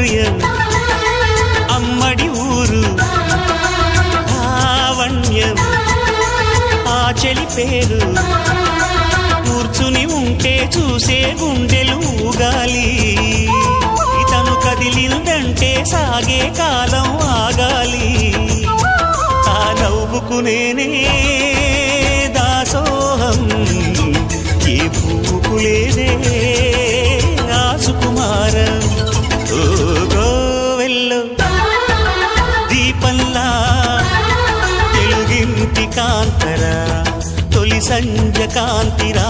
హృదయం అమ్మడి ఊరు లావణ్యం ఆ చెలి పేరు కూర్చుని ఉంటే చూసే గుండెలు ఊగాలి ఇతను కదిలిందంటే సాగే కాలం ఆగాలి ఆ నవ్వుకు నేనే దాసోహం ఏ పువ్వుకు లేదే ఆ సుకుమారం ఓ గోవెల్లో దీపంలా తెలుగింటి కాంతరా తొలి సంధ్య కాంతిరా